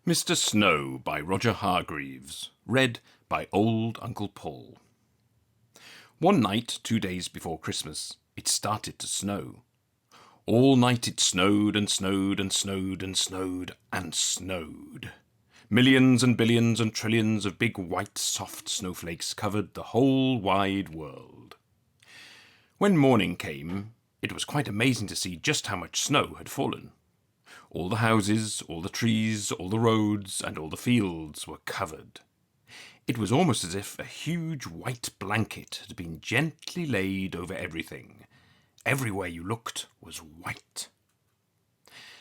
Mr. Snow by Roger Hargreaves, read by Old Uncle Paul. One night, 2 days before Christmas, it started to snow. All night it snowed and snowed and snowed and snowed and snowed. Millions and billions and trillions of big white soft snowflakes covered the whole wide world. When morning came, it was quite amazing to see just how much snow had fallen. All the houses, all the trees, all the roads, and all the fields were covered. It was almost as if a huge white blanket had been gently laid over everything. Everywhere you looked was white.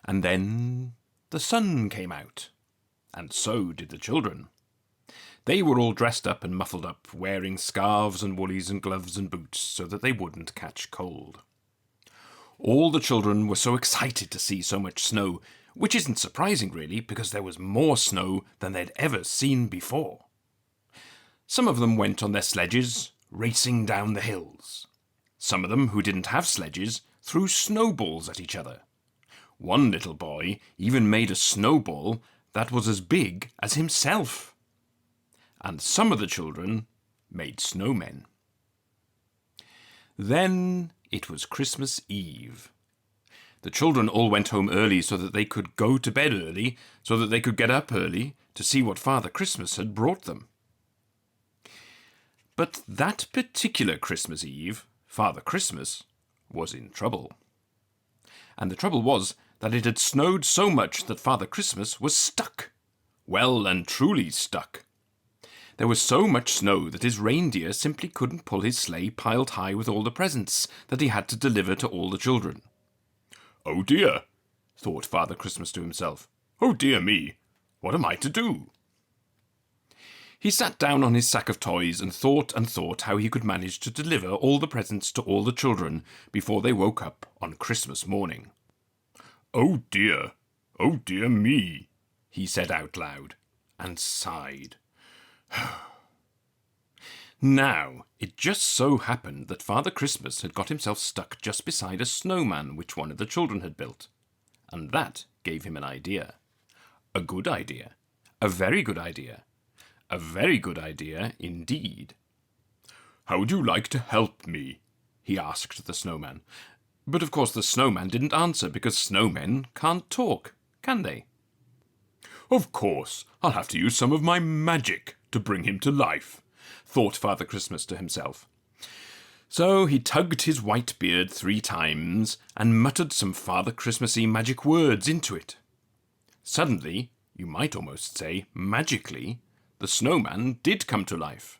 And then the sun came out, and so did the children. They were all dressed up and muffled up, wearing scarves and woolies and gloves and boots so that they wouldn't catch cold. All the children were so excited to see so much snow, which isn't surprising really, because there was more snow than they'd ever seen before. Some of them went on their sledges, racing down the hills. Some of them, who didn't have sledges, threw snowballs at each other. One little boy even made a snowball that was as big as himself. And some of the children made snowmen. Then it was Christmas Eve. The children all went home early so that they could go to bed early, so that they could get up early to see what Father Christmas had brought them. But that particular Christmas Eve, Father Christmas was in trouble. And the trouble was that it had snowed so much that Father Christmas was stuck. Well and truly stuck. There was so much snow that his reindeer simply couldn't pull his sleigh piled high with all the presents that he had to deliver to all the children. "Oh dear," thought Father Christmas to himself. "Oh dear me, what am I to do?" He sat down on his sack of toys and thought how he could manage to deliver all the presents to all the children before they woke up on Christmas morning. "Oh dear me," he said out loud, and sighed. Now, it just so happened that Father Christmas had got himself stuck just beside a snowman which one of the children had built, and that gave him an idea. A good idea. A very good idea. A very good idea indeed. "How would you like to help me?" he asked the snowman. But of course the snowman didn't answer, because snowmen can't talk, can they? "Of course, I'll have to use some of my magic to bring him to life," thought Father Christmas to himself. So he tugged his white beard 3 times and muttered some Father Christmassy magic words into it. Suddenly, you might almost say magically, the snowman did come to life.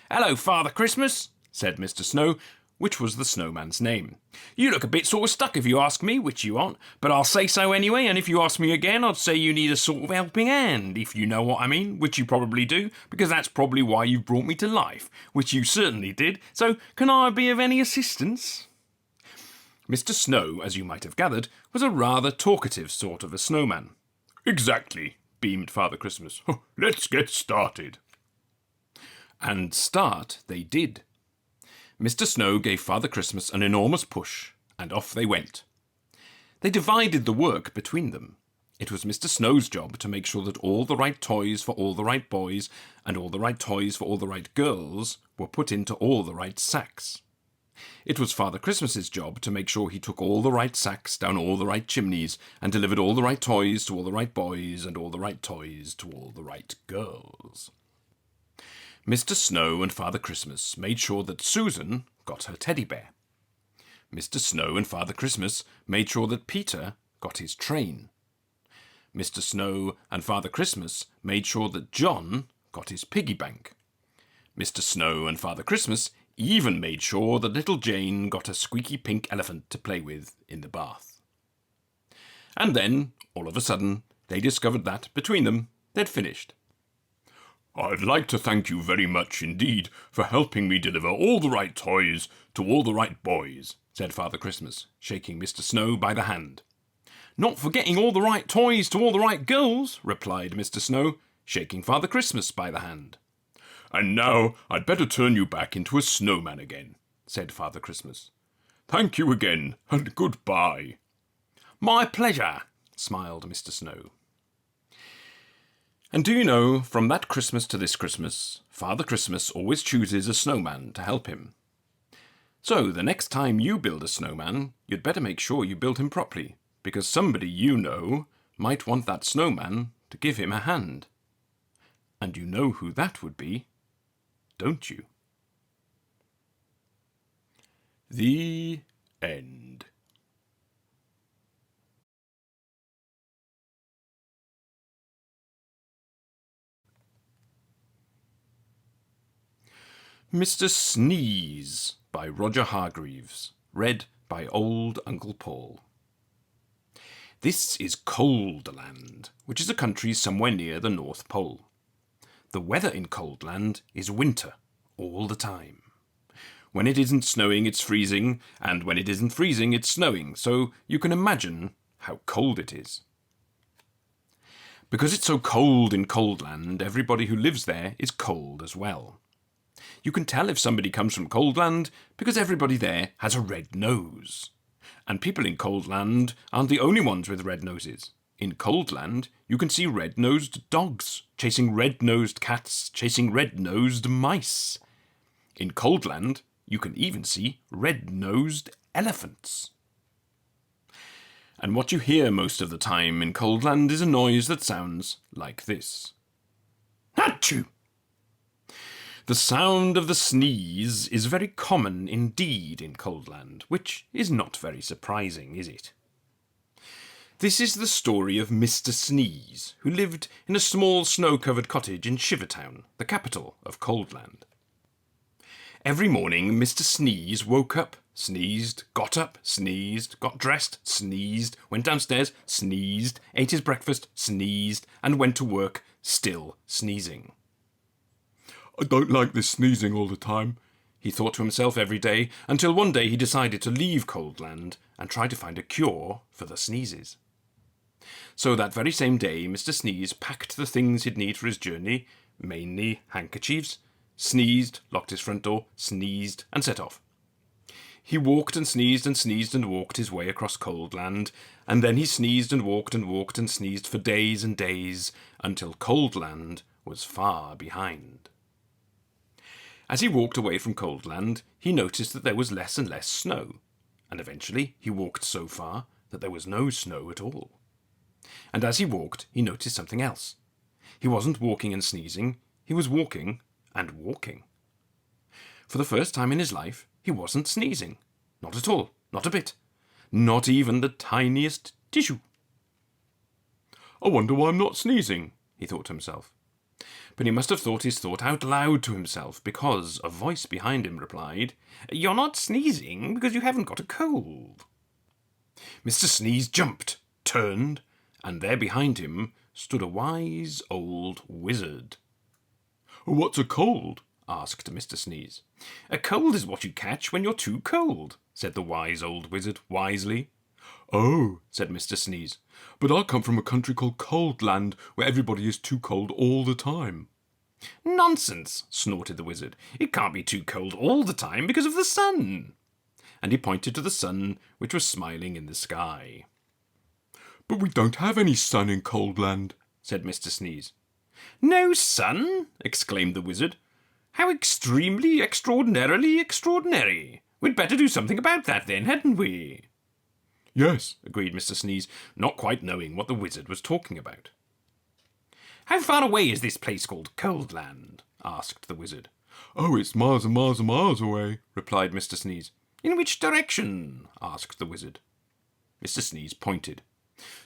"Hello, Father Christmas," said Mr. Snow, which was the snowman's name. "You look a bit sort of stuck if you ask me, which you aren't, but I'll say so anyway, and if you ask me again, I'd say you need a sort of helping hand, if you know what I mean, which you probably do, because that's probably why you've brought me to life, which you certainly did, so can I be of any assistance?" Mr. Snow, as you might have gathered, was a rather talkative sort of a snowman. "Exactly," beamed Father Christmas. "Let's get started." And start they did. Mr. Snow gave Father Christmas an enormous push, and off they went. They divided the work between them. It was Mr. Snow's job to make sure that all the right toys for all the right boys and all the right toys for all the right girls were put into all the right sacks. It was Father Christmas's job to make sure he took all the right sacks down all the right chimneys and delivered all the right toys to all the right boys and all the right toys to all the right girls. Mr. Snow and Father Christmas made sure that Susan got her teddy bear. Mr. Snow and Father Christmas made sure that Peter got his train. Mr. Snow and Father Christmas made sure that John got his piggy bank. Mr. Snow and Father Christmas even made sure that little Jane got a squeaky pink elephant to play with in the bath. And then, all of a sudden, they discovered that, between them, they'd finished. "I'd like to thank you very much indeed for helping me deliver all the right toys to all the right boys," said Father Christmas, shaking Mr. Snow by the hand. "Not forgetting all the right toys to all the right girls," replied Mr. Snow, shaking Father Christmas by the hand. "And now I'd better turn you back into a snowman again," said Father Christmas. "Thank you again, and goodbye." "My pleasure," smiled Mr. Snow. And do you know, from that Christmas to this Christmas, Father Christmas always chooses a snowman to help him. So the next time you build a snowman, you'd better make sure you build him properly, because somebody you know might want that snowman to give him a hand. And you know who that would be, don't you? The end. Mr. Sneeze by Roger Hargreaves. Read by Old Uncle Paul. This is Coldland, which is a country somewhere near the North Pole. The weather in Coldland is winter all the time. When it isn't snowing, it's freezing, and when it isn't freezing, it's snowing, so you can imagine how cold it is. Because it's so cold in Coldland, everybody who lives there is cold as well. You can tell if somebody comes from Coldland because everybody there has a red nose. And people in Coldland aren't the only ones with red noses. In Coldland, you can see red-nosed dogs chasing red-nosed cats, chasing red-nosed mice. In Coldland, you can even see red-nosed elephants. And what you hear most of the time in Coldland is a noise that sounds like this. Achoo! The sound of the sneeze is very common indeed in Coldland, which is not very surprising, is it? This is the story of Mr. Sneeze, who lived in a small snow-covered cottage in Shivertown, the capital of Coldland. Every morning Mr. Sneeze woke up, sneezed, got dressed, sneezed, went downstairs, sneezed, ate his breakfast, sneezed, and went to work, still sneezing. I don't like this sneezing all the time, he thought to himself every day, until one day he decided to leave Coldland and try to find a cure for the sneezes. So that very same day, Mr. Sneeze packed the things he'd need for his journey, mainly handkerchiefs, sneezed, locked his front door, sneezed, and set off. He walked and sneezed and walked his way across Coldland, and then he sneezed and walked and sneezed for days and days, until Coldland was far behind. As he walked away from Coldland, he noticed that there was less and less snow, and eventually he walked so far that there was no snow at all. And as he walked, he noticed something else. He wasn't walking and sneezing, he was walking and walking. For the first time in his life, he wasn't sneezing. Not at all, not a bit. Not even the tiniest tissue. I wonder why I'm not sneezing, he thought to himself. But he must have thought his thought out loud to himself, because a voice behind him replied, You're not sneezing because you haven't got a cold. Mr. Sneeze jumped, turned, and there behind him stood a wise old wizard. What's a cold? Asked Mr. Sneeze. A cold is what you catch when you're too cold, said the wise old wizard wisely. Oh, said Mr. Sneeze, but I come from a country called Coldland, where everybody is too cold all the time. Nonsense, snorted the wizard. It can't be too cold all the time because of the sun. And he pointed to the sun, which was smiling in the sky. But we don't have any sun in Coldland, said Mr. Sneeze. No sun? Exclaimed the wizard. How extremely, extraordinarily extraordinary. We'd better do something about that then, hadn't we? Yes, agreed Mr. Sneeze, not quite knowing what the wizard was talking about. How far away is this place called Coldland? Asked the wizard. Oh, it's miles and miles and miles away, replied Mr. Sneeze. In which direction? Asked the wizard. Mr. Sneeze pointed.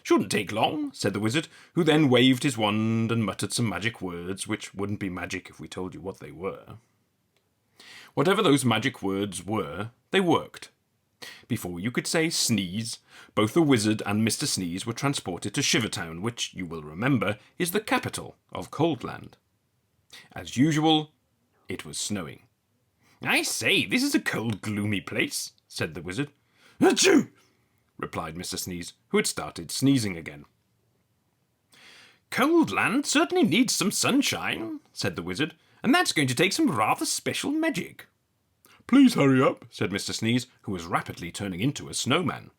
Shouldn't take long, said the wizard, who then waved his wand and muttered some magic words, which wouldn't be magic if we told you what they were. Whatever those magic words were, they worked. Before you could say sneeze, both the wizard and Mr. Sneeze were transported to Shivertown, which, you will remember, is the capital of Coldland. As usual, it was snowing. I say, this is a cold, gloomy place, said the wizard. Achoo! Replied Mr. Sneeze, who had started sneezing again. Coldland certainly needs some sunshine, said the wizard, and that's going to take some rather special magic. Please hurry up, said Mr. Sneeze, who was rapidly turning into a snowman.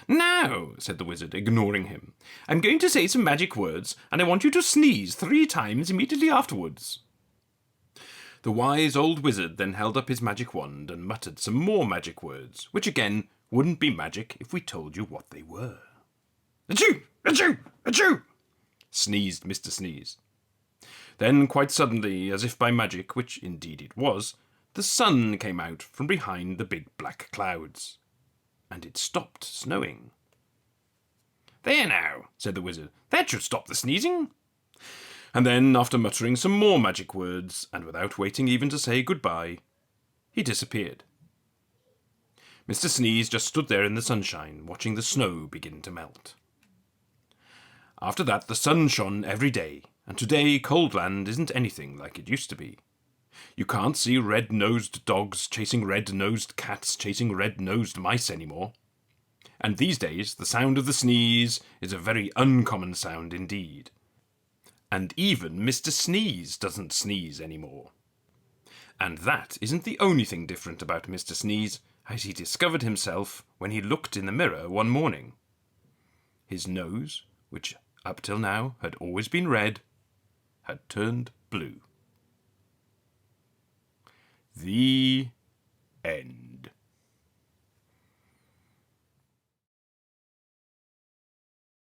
"Now," said the wizard, ignoring him, "I'm going to say some magic words, and I want you to sneeze 3 times immediately afterwards." The wise old wizard then held up his magic wand and muttered some more magic words, which again wouldn't be magic if we told you what they were. "Achoo! Achoo! Achoo!" sneezed Mr. Sneeze. Then, quite suddenly, as if by magic, which indeed it was, the sun came out from behind the big black clouds, and it stopped snowing. "There now," said the wizard, "that should stop the sneezing." And then, after muttering some more magic words, and without waiting even to say goodbye, he disappeared. Mr. Sneeze just stood there in the sunshine, watching the snow begin to melt. After that, the sun shone every day, and today Coldland isn't anything like it used to be. You can't see red-nosed dogs chasing red-nosed cats chasing red-nosed mice anymore. And these days, the sound of the sneeze is a very uncommon sound indeed. And even Mr. Sneeze doesn't sneeze anymore. And that isn't the only thing different about Mr. Sneeze, as he discovered himself when he looked in the mirror one morning. His nose, which up till now had always been red, had turned blue. The